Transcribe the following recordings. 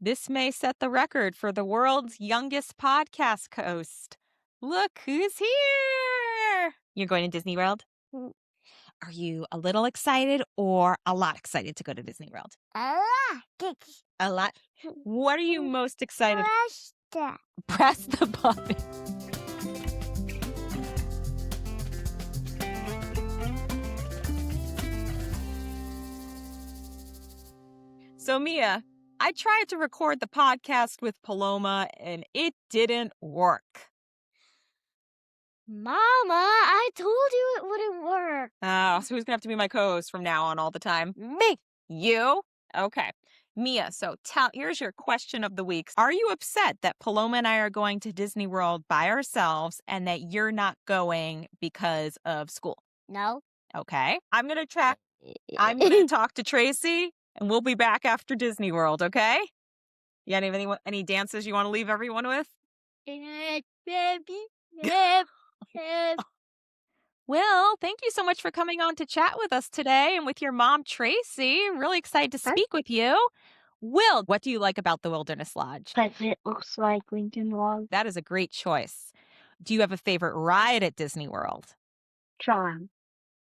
This may set the record for the world's youngest podcast host. Look who's here! You're going to Disney World? Mm, Are you a little excited or a lot excited to go to Disney World? I like it. A lot. What are you most excited? Pasta. Press the button. So, Mia, I tried to record the podcast with Paloma and it didn't work. Mama, I told you it wouldn't work. Oh, so who's going to have to be my co host from now on all the time? Me. You? Okay. Mia, so here's your question of the week. Are you upset that Paloma and I are going to Disney World by ourselves and that you're not going because of school? No. Okay. I'm going to talk to Tracy and we'll be back after Disney World, okay? You got any dances you want to leave everyone with? Will, thank you so much for coming on to chat with us today and with your mom, Tracy. Really excited to speak with you. Will, what do you like about the Wilderness Lodge? Because it looks like Lincoln Log. That is a great choice. Do you have a favorite ride at Disney World? Tron.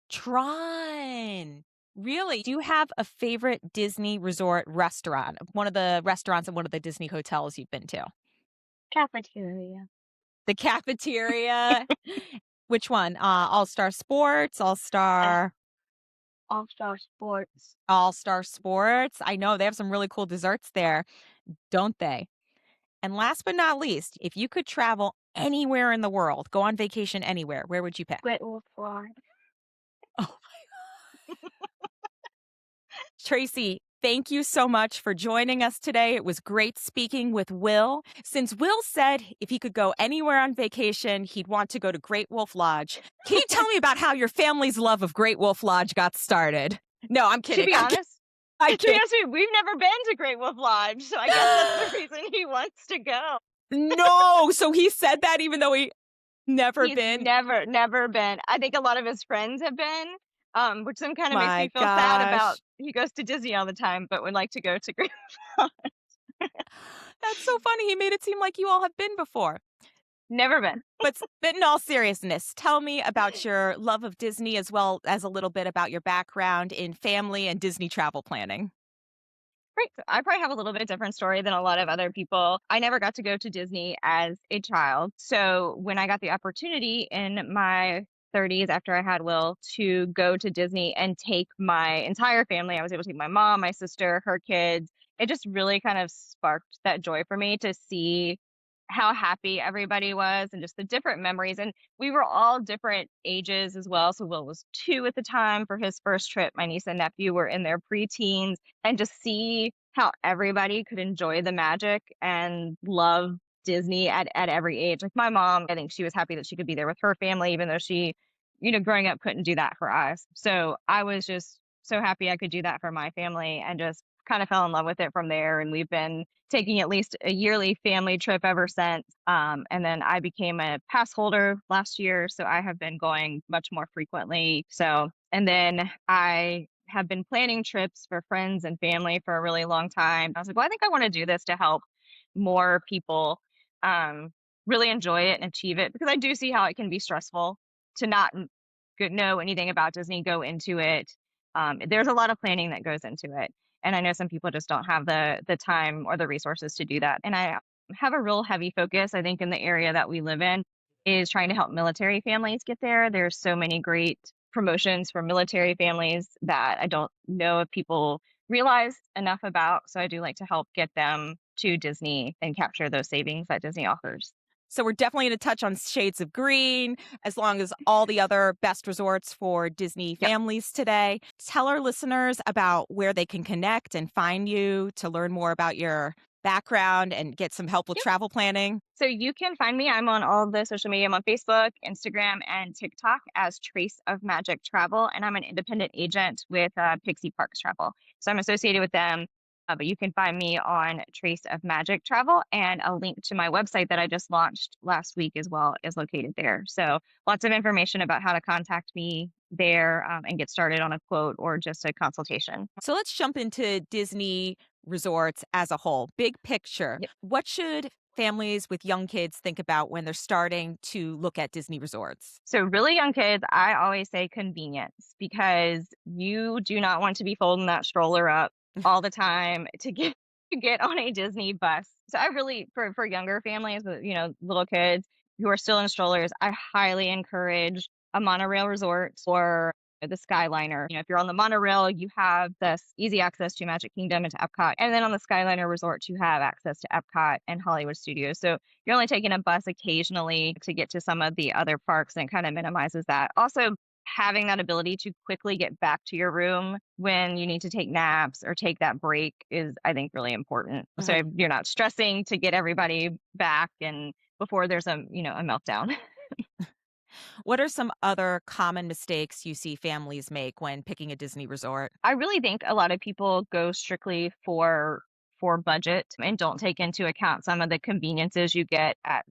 Tron. Really? Do you have a favorite Disney resort restaurant? One of the restaurants at one of the Disney hotels you've been to? Cafeteria. The cafeteria. Which one? All-Star Sports, All-Star Sports. All-Star Sports. I know they have some really cool desserts there, don't they? And last but not least, if you could travel anywhere in the world, go on vacation anywhere, where would you pick? Great Wolf Lodge. Oh, Tracy, thank you so much for joining us today. It was great speaking with Will. Since Will said if he could go anywhere on vacation, he'd want to go to Great Wolf Lodge. Can you tell me about how your family's love of Great Wolf Lodge got started? No, I'm kidding. To be honest, I to be honest with you, we've never been to Great Wolf Lodge, so I guess that's the reason he wants to go. No, so he said that even though he never He's been. never been. I think a lot of his friends have been, which then kind of makes My me feel sad about. gosh. He goes to Disney all the time, but would like to go to Great Wolf Lodge. That's so funny. He made it seem like you all have been before. Never been. But in all seriousness, tell me about your love of Disney as well as a little bit about your background in family and Disney travel planning. Right. So I probably have a little bit different story than a lot of other people. I never got to go to Disney as a child. So when I got the opportunity in my 30s after I had Will to go to Disney and take my entire family, I was able to take my mom, my sister, her kids. It just really kind of sparked that joy for me to see how happy everybody was and just the different memories. And we were all different ages as well. So Will was 2 at the time for his first trip. My niece and nephew were in their preteens, and just see how everybody could enjoy the magic and love Disney at every age. Like my mom, I think she was happy that she could be there with her family, even though she, growing up couldn't do that for us. So I was just so happy I could do that for my family and just kind of fell in love with it from there. And we've been taking at least a yearly family trip ever since. And then I became a pass holder last year, so I have been going much more frequently. So, and then I have been planning trips for friends and family for a really long time. I was like, well, I think I want to do this to help more people really enjoy it and achieve it, because I do see how it can be stressful to not know anything about Disney, go into it. There's a lot of planning that goes into it. And I know some people just don't have the time or the resources to do that. And I have a real heavy focus, I think, in the area that we live in, is trying to help military families get there. There's so many great promotions for military families that I don't know if people realize enough about. So I do like to help get them to Disney and capture those savings that Disney offers. So we're definitely going to touch on shades of green, as long as all the other best resorts for Disney families today. Tell our listeners about where they can connect and find you to learn more about your background and get some help with travel planning. So you can find me. I'm on all of the social media. I'm on Facebook, Instagram, and TikTok as Trace of Magic Travel. And I'm an independent agent with Pixie Parks Travel. So I'm associated with them. But you can find me on Trace of Magic Travel, and a link to my website that I just launched last week as well is located there. So lots of information about how to contact me there and get started on a quote or just a consultation. So let's jump into Disney resorts as a whole, big picture, Yep. what should families with young kids think about when they're starting to look at Disney resorts? So really young kids, I always say convenience because you do not want to be folding that stroller up all the time to get to get on a Disney bus. So I really for younger families with, little kids who are still in strollers, I highly encourage a monorail resort or the Skyliner. If you're on the monorail, you have this easy access to Magic Kingdom and to Epcot. And then on the Skyliner resort, you have access to Epcot and Hollywood Studios. So you're only taking a bus occasionally to get to some of the other parks, and it kind of minimizes that. Also, having that ability to quickly get back to your room when you need to take naps or take that break is, I think, really important. So Mhm. you're not stressing to get everybody back and before there's a meltdown. What are some other common mistakes you see families make when picking a Disney resort? I really think a lot of people go strictly for budget and don't take into account some of the conveniences you get at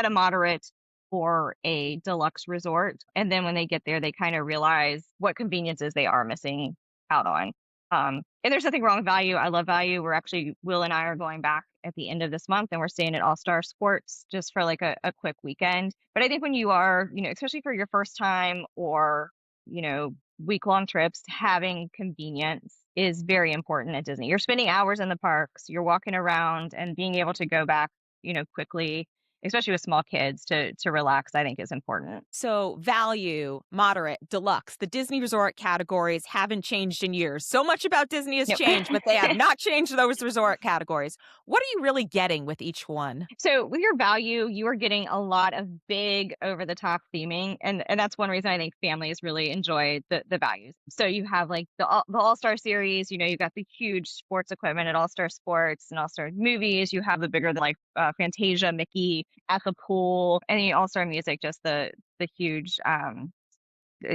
a moderate or a deluxe resort. And then when they get there, they kind of realize what conveniences they are missing out on. And there's nothing wrong with value. I love value. Will and I are going back at the end of this month and we're staying at All Star Sports just for like a quick weekend. But I think when you are, especially for your first time or, you know, week-long trips, having convenience is very important at Disney. You're spending hours in the parks, you're walking around, and being able to go back, quickly, especially with small kids, to relax, I think is important. So, value, moderate, deluxe, the Disney resort categories haven't changed in years. So much about Disney has Yep. changed, but they have not changed those resort categories. What are you really getting with each one? So with your value, you are getting a lot of big over the top theming. And that's one reason I think families really enjoy the values. So you have like the All-Star series, you've got the huge sports equipment at All-Star Sports and All-Star movies. You have the bigger than like Fantasia, Mickey at the pool, and the All-Star music, just the huge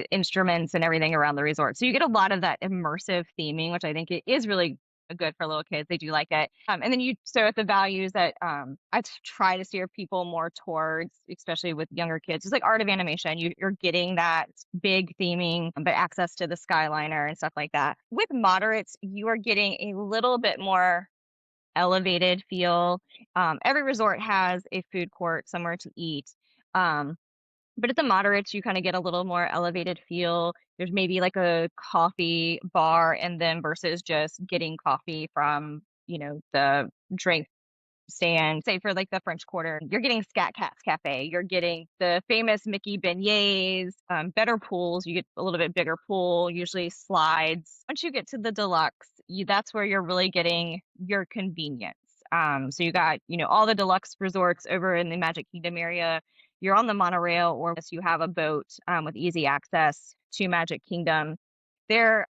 instruments and everything around the resort. So you get a lot of that immersive theming, which I think it is really good for little kids. They do like it. And then so at the values that try to steer people more towards, especially with younger kids, it's like art of animation. You're getting that big theming, but access to the Skyliner and stuff like that. With moderates, you are getting a little bit more elevated feel. Every resort has a food court somewhere to eat. Um, but at the moderates, you kind of get a little more elevated feel. There's maybe like a coffee bar, and then versus just getting coffee from, the drink stand, say for like the French Quarter, you're getting Scat Cat's Cafe, you're getting the famous Mickey beignets, better pools, you get a little bit bigger pool, usually slides. Once you get to the deluxe, that's where you're really getting your convenience. So you got, all the deluxe resorts over in the Magic Kingdom area. You're on the monorail, or if you have a boat with easy access to Magic Kingdom. They're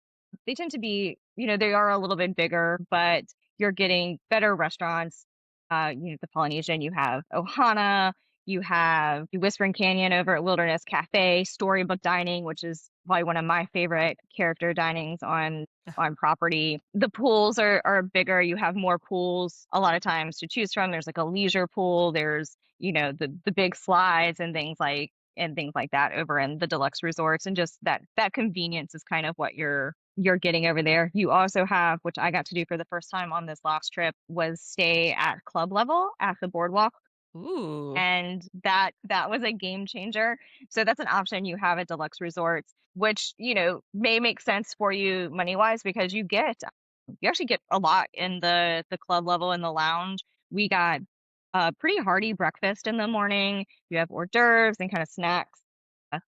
they tend to be, they are a little bit bigger, but you're getting better restaurants. The Polynesian, you have Ohana, you have the Whispering Canyon over at Wilderness Cafe, Storybook Dining, which is probably one of my favorite character dinings on property. The pools are bigger. You have more pools a lot of times to choose from. There's like a leisure pool. There's, the big slides and things like that over in the deluxe resorts, and just that convenience is kind of what you're getting over there. You also have, which I got to do for the first time on this last trip, was stay at club level at the boardwalk. Ooh. And that was a game changer. So that's an option you have at deluxe resorts, which, may make sense for you money wise because you actually get a lot in the club level in the lounge. We got a pretty hearty breakfast in the morning. You have hors d'oeuvres and kind of snacks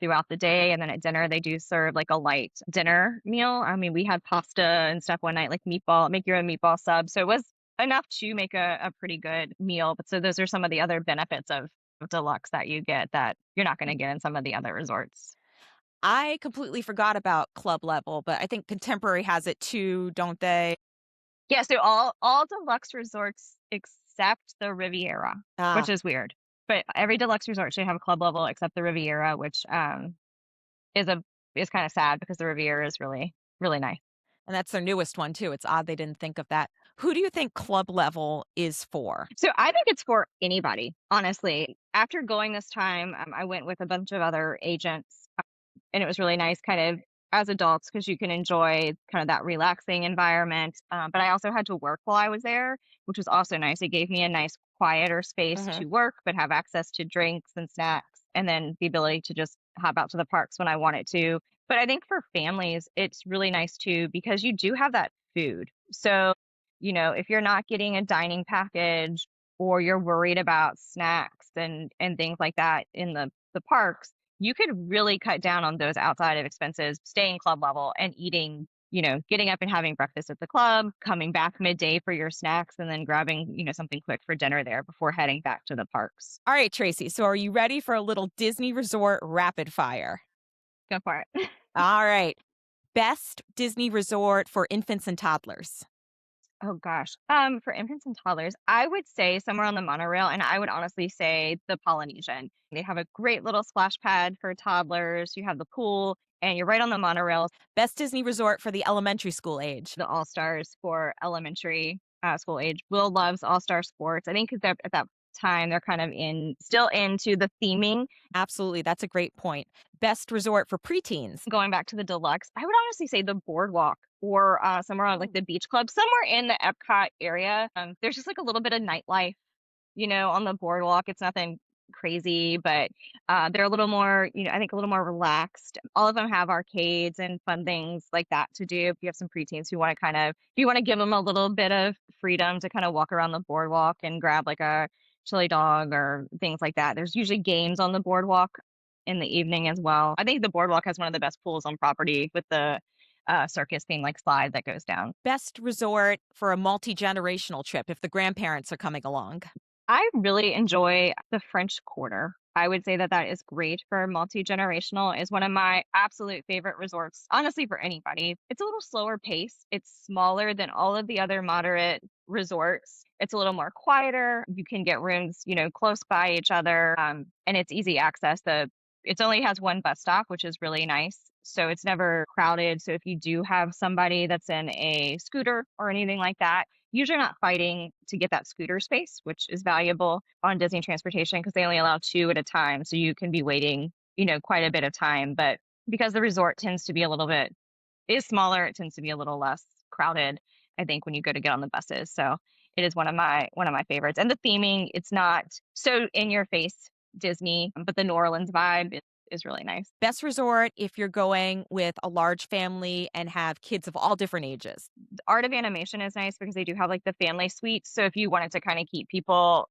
throughout the day. And then at dinner, they do serve like a light dinner meal. I mean, we had pasta and stuff one night, like make your own meatball sub. So it was enough to make a pretty good meal. But so those are some of the other benefits of deluxe that you get that you're not going to get in some of the other resorts. I completely forgot about club level, but I think Contemporary has it too, don't they? Yeah, so all deluxe resorts except the Riviera, which Ah, is weird. But every deluxe resort should have a club level except the Riviera, which is a is kind of sad because the Riviera is really, really nice. and that's their newest one too. It's odd they didn't think of that. Who do you think club level is for? So I think it's for anybody, honestly. After going this time, I went with a bunch of other agents, and it was really nice kind of as adults because you can enjoy kind of that relaxing environment. But I also had to work while I was there, which was also nice. It gave me a nice, quieter space Hmm. to work, but have access to drinks and snacks, and then the ability to just hop out to the parks when I wanted to. But I think for families, it's really nice too because you do have that food. So, if you're not getting a dining package or you're worried about snacks and things like that in the parks, you could really cut down on those outside of expenses, staying club level and eating, getting up and having breakfast at the club, coming back midday for your snacks, and then grabbing, something quick for dinner there before heading back to the parks. All right, Tracy. So are you ready for a little Disney Resort rapid fire? Go for it. All right. Best Disney Resort for infants and toddlers. Oh gosh. For infants and toddlers, I would say somewhere on the monorail, and I would honestly say the Polynesian. They have a great little splash pad for toddlers. You have the pool, and you're right on the monorail. Best Disney Resort for the elementary school age. The All Stars for elementary school age. Will loves All Star Sports. I think because at that time they're kind of still into the theming. Absolutely. That's a great point. Best resort for preteens. Going back to the Deluxe, I would honestly say the Boardwalk or somewhere on like the Beach Club, somewhere in the Epcot area. There's just like a little bit of nightlife, on the boardwalk. It's nothing crazy, but they're a little more, I think a little more relaxed. All of them have arcades and fun things like that to do. If you have some preteens who want to if you want to give them a little bit of freedom to kind of walk around the boardwalk and grab like a chili dog or things like that. There's usually games on the boardwalk in the evening as well. I think the boardwalk has one of the best pools on property with the circus being like slide that goes down. Best resort for a multi-generational trip if the grandparents are coming along. I really enjoy the French Quarter. I would say that that is great for multi-generational, is one of my absolute favorite resorts, honestly, for anybody. It's a little slower pace. It's smaller than all of the other moderate resorts. It's a little more quieter. You can get rooms, close by each other, and it's easy access. It only has one bus stop, which is really nice. So it's never crowded. So if you do have somebody that's in a scooter or anything like that, usually not fighting to get that scooter space, which is valuable on Disney transportation because they only allow two at a time. So you can be waiting, quite a bit of time. But because the resort tends to be is smaller, it tends to be a little less crowded, I think, when you go to get on the buses. So it is one of my favorites. And the theming, it's not so in your face Disney, but the New Orleans vibe is really nice. Best resort if you're going with a large family and have kids of all different ages. The Art of Animation is nice because they do have like the family suites. So if you wanted to kind of keep people,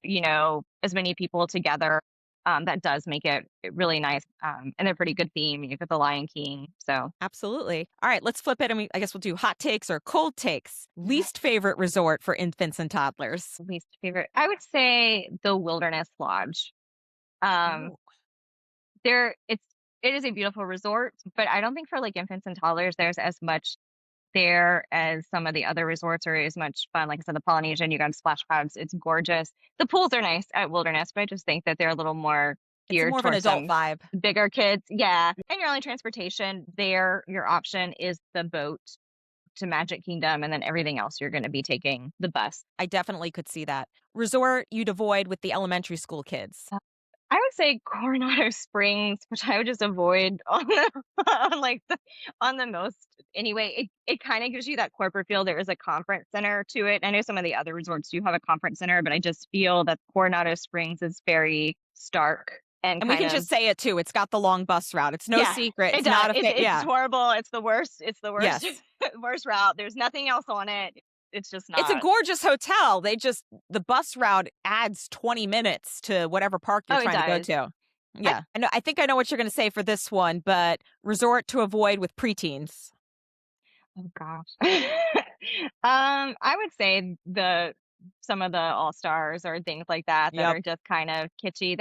as many people together, that does make it really nice. And they're pretty good theme. You've got the Lion King. So Absolutely. All right, let's flip it and I guess we'll do hot takes or cold takes. Least favorite resort for infants and toddlers. least favorite, I would say the Wilderness Lodge. Um, Oh. it is a beautiful resort, but I don't think for like infants and toddlers there's as much there as some of the other resorts or as much fun. Like I said, the Polynesian, you got splash pads, it's gorgeous. The pools are nice at Wilderness, but I just think that they're a little more It's geared more of an towards adult some vibe. bigger kids. Yeah. And your only transportation there, your option is the boat to Magic Kingdom, and then everything else you're going to be taking the bus. I definitely could see that. Resort you'd avoid with the elementary school kids. I would say Coronado Springs, which I would just avoid on the on the most anyway. It kind of gives you that corporate feel. There is a conference center to it. I know some of the other resorts do have a conference center, but I just feel that Coronado Springs is very stark and And we kind can of just say it too. It's got the long bus route. It's no yeah, secret. it It's does. not a It's horrible. It's the worst. It's the worst Yes. worst route. There's nothing else on it. It's just It's a not. gorgeous hotel. The bus route adds 20 minutes to whatever park you're Oh, it trying to go does. to. Yeah. I think I know what you're going to say for this one, but resort to avoid with preteens. Oh gosh. I would say some of the All Stars or things like that Yep. are just kind of kitschy.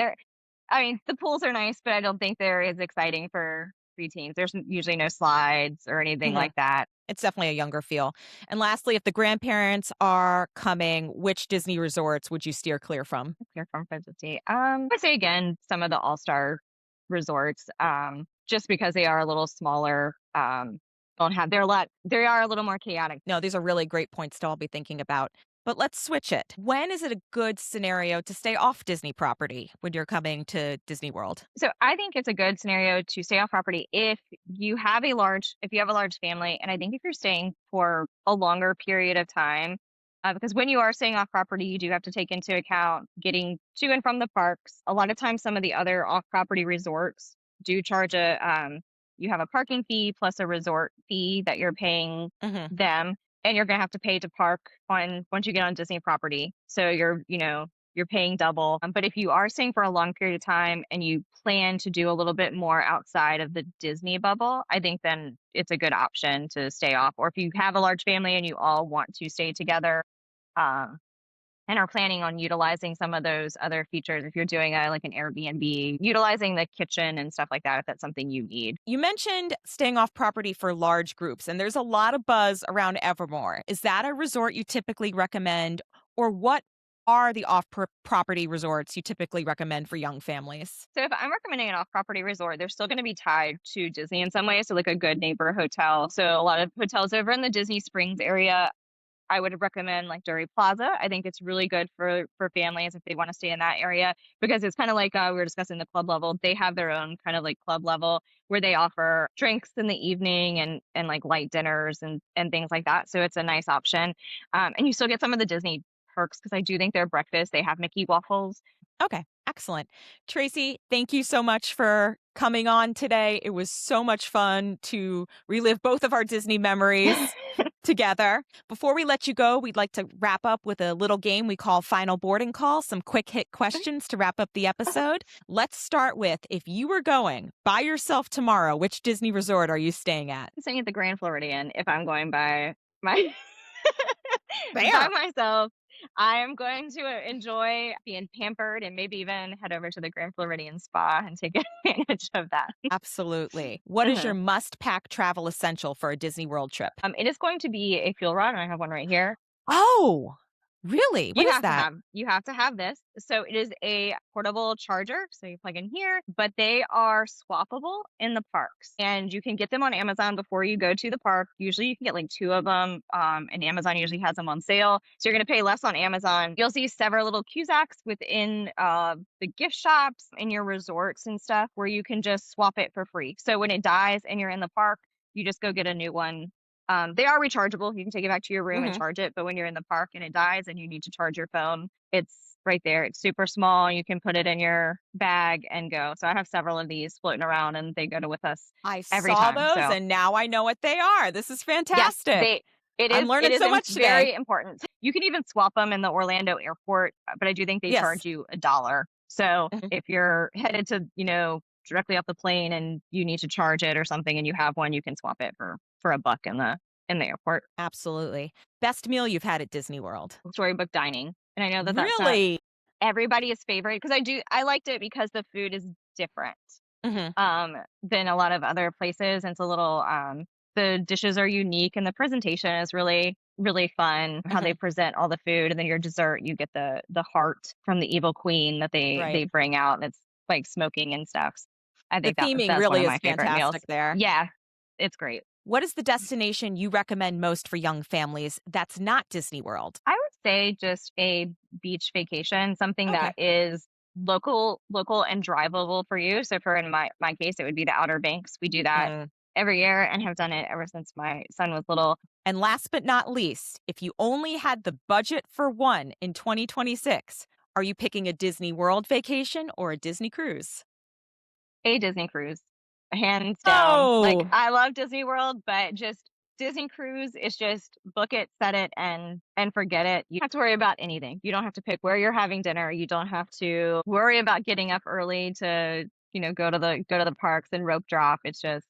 I mean, the pools are nice, but I don't think they're as exciting for preteens. There's usually no slides or anything Mhm. like that. It's definitely a younger feel. And lastly, if the grandparents are coming, which Disney resorts would you steer clear from? Clear from Fantasy. I would say again some of the All Star resorts, just because they are a little smaller. Don't have they are a little more chaotic. No, these are really great points to all be thinking about. But let's switch it. When is it a good scenario to stay off Disney property when you're coming to Disney World? So I think it's a good scenario to stay off property if you have a large family, and I think if you're staying for a longer period of time, because when you are staying off property, you do have to take into account getting to and from the parks. A lot of times, some of the other off property resorts do charge you have a parking fee plus a resort fee that you're paying Hmm. them, and you're going to have to pay to park on once you get on Disney property. So you're paying double. But if you are staying for a long period of time and you plan to do a little bit more outside of the Disney bubble, I think then it's a good option to stay off. Or if you have a large family and you all want to stay together, um, and are planning on utilizing some of those other features, if you're doing like an Airbnb, utilizing the kitchen and stuff like that, if that's something you need. You mentioned staying off property for large groups, and there's a lot of buzz around Evermore. Is that a resort you typically recommend, or what are the property resorts you typically recommend for young families? So if I'm recommending an off-property resort, they're still going to be tied to Disney in some way. So like a Good Neighbor Hotel. So a lot of hotels over in the Disney Springs area, I would recommend like Dury Plaza. I think it's really good for families if they want to stay in that area because it's kind of like we were discussing the club level. They have their own kind of like club level where they offer drinks in the evening and like light dinners and things like that. So it's a nice option, and you still get some of the Disney perks because I do think their breakfast they have Mickey waffles. Okay, excellent. Tracy, thank you so much for coming on today. It was so much fun to relive both of our Disney memories together. Before we let you go, we'd like to wrap up with a little game we call Final Boarding Call, some quick hit questions to wrap up the episode. Let's start with if you were going by yourself tomorrow, which Disney resort are you staying at? I'm staying at the Grand Floridian if I'm going by my by There. myself. I am going to enjoy being pampered and maybe even head over to the Grand Floridian Spa and take advantage of that. Absolutely. What is your Mhm. must pack travel essential for a Disney World trip? It is going to be a fuel rod, and I have one right here. Oh, really? What is that? You have to have this. So it is a portable charger. So you plug in here, but they are swappable in the parks, and you can get them on Amazon before you go to the park. Usually you can get like two of them. And Amazon usually has them on sale. So you're going to pay less on Amazon. You'll see several little Cuzaks within the gift shops in your resorts and stuff where you can just swap it for free. So when it dies and you're in the park, you just go get a new one. They are rechargeable. You can take it back to your room and Hmm. charge it. But when you're in the park and it dies and you need to charge your phone, it's right there. It's super small. You can put it in your bag and go. So I have several of these floating around and they go to with us I every saw time. those So and now I know what they are. This is yes, fantastic. I'm it learning is so much today. very important. You can even swap them in the Orlando airport, but I do think they Yes. charge you $1. So Mhm. if you're headed to, directly off the plane and you need to charge it or something and you have one, you can swap it for $1 in the airport. Absolutely. Best meal you've had at Disney World? Storybook dining. And I know that that's not Really? everybody's favorite because I liked it because the food is different Hmm. than a lot of other places. And it's a little the dishes are unique and the presentation is really really fun how they Hmm. present all the food, and then your dessert you get the heart from the evil queen that Right. they bring out, and it's like smoking and stuff. I The think theming that's one really of is my favorite meals. fantastic there. Yeah, it's great. What is the destination you recommend most for young families that's not Disney World? I would say just a beach vacation, something that Okay. is local and drivable for you. So for in my case, it would be the Outer Banks. We do that Mm. every year and have done it ever since my son was little. And last but not least, if you only had the budget for one in 2026, are you picking a Disney World vacation or a Disney cruise? A Disney cruise, hands down. Like Oh, I love Disney World, but just Disney cruise is just book it, set it, and forget it. You don't have to worry about anything. You don't have to pick where you're having dinner. You don't have to worry about getting up early to go to the parks and rope drop. It's and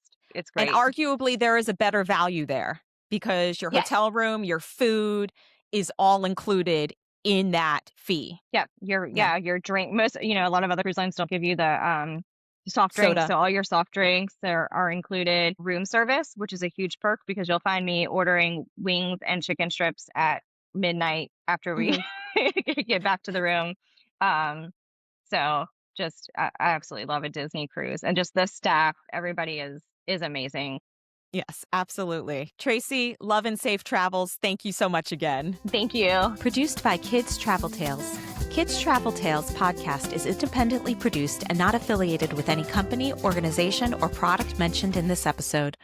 great. arguably there is a better value there because your Yes. hotel room, your food is all included in that fee. Yep. Yeah. Your drink. Most, a lot of other cruise lines don't give you the soft drinks. Soda. So all your soft drinks are included. Room service, which is a huge perk because you'll find me ordering wings and chicken strips at midnight after we Mhm. get back to the room. Um, so just I absolutely love a Disney cruise, and just the staff. Everybody is amazing. Yes, absolutely. Tracy, love and safe travels. Thank you so much again. Thank you. Produced by Kids Travel Tales. Kids Travel Tales podcast is independently produced and not affiliated with any company, organization, or product mentioned in this episode.